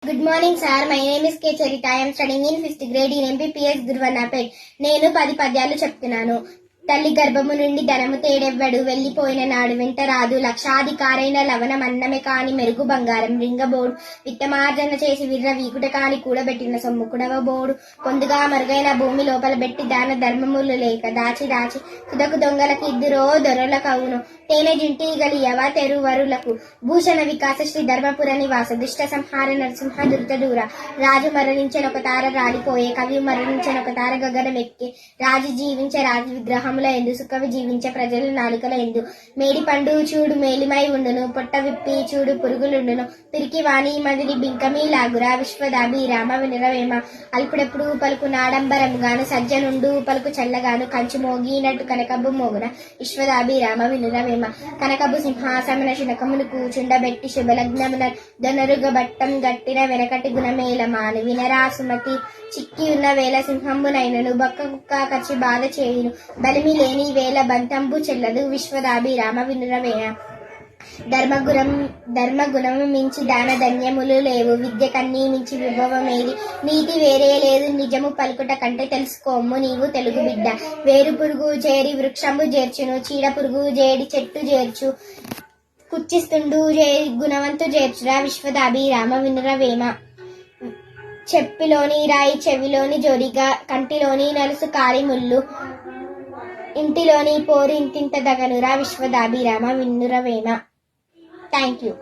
Good morning, sir. My name is K. Charita. I am studying in 5th grade in MPPS Gurvanapet. నేను 10 పద్యాలు చెప్తున్నాను. తల్లి గర్భము నుండి ధనము తేడెవ్వడు, వెళ్లిపోయిన నాడు వెంట రాదు. లక్షాధికారైన లవణం అన్నమే కాని మెరుగు బంగారం రింగబోడు. విత్తమార్జన చేసి విర్ర వీకుట కాని కూడబెట్టిన సొమ్ము కుడవబోడు. పొందుగా మరుగైన భూమి లోపల పెట్టి దాన ధర్మములు లేక దాచి దాచి తుదకు దొంగలకి ఇద్దురో దొరల కవును. తేనె జింటీగలియవ తెరువరులకు భూషణ వికాస శ్రీ ధర్మపుర నివాస దుష్ట సంహార నరసింహ దుర్త దూర. రాజు మరణించనొక తార రాలిపోయే, కవి మరణించనొక తార గగనమెక్కే. రాజు జీవించే రాజు విగ్రహముల ఎందు, సుఖవి జీవించే ప్రజల నాలుకల ఎందు. మేడి పండు చూడు మేలిమై ఉండును, పొట్ట విప్పి చూడు పురుగులుండును. పిరికి వాణి మదిని బింకమీ లాగురా, విశ్వదాభిరామ వినురవేమ. అల్పుడెప్పుడు పలుకు నాడంబరముగాను, సజ్జనుండు పలుకు చల్లగాను. కంచు మోగినట్టు కనకబ్బు మోగున, విశ్వదాభిరామ వినురవేమ. కనకబ్బు సింహాసమున శునకమును కూచుండబెట్టి, శుభలగ్నమున దొనరుగ బట్టం గట్టిన వెనకటి గుణమేలమాను. వినరా సుమతి, చిక్కి ఉన్న వేళ సింహంబునైనను, బక్క కుక్క కచ్చి బాధ చేయును. బలిమి లేని వేళ బంతంబు చెల్లదు, విశ్వదాభిరామ వినురవేమ. ధర్మగుణము మించి దాన ధన్యములు లేవు, విద్య కన్నీ మించి విభవమేది. నీతి వేరే లేదు, నిజము పలుకుట కంటే తెలుసుకోము నీవు తెలుగు బిడ్డ. వేరు పురుగు చేరి వృక్షంబు చేర్చును, చీడ పురుగు చేడి చెట్టు చేర్చు. కుచ్చిస్తుండు చేరి గుణవంతు చేర్చురా, విశ్వదాభిరామ వినురవేమ. చెప్పిలోని రాయి చెవిలోని జోరిగా, కంటిలోని నలుసు కారి ముళ్ళు, ఇంటిలోని పోరు ఇంతింత దగనురా, విశ్వదాభిరామ వినురవేమ. Thank you.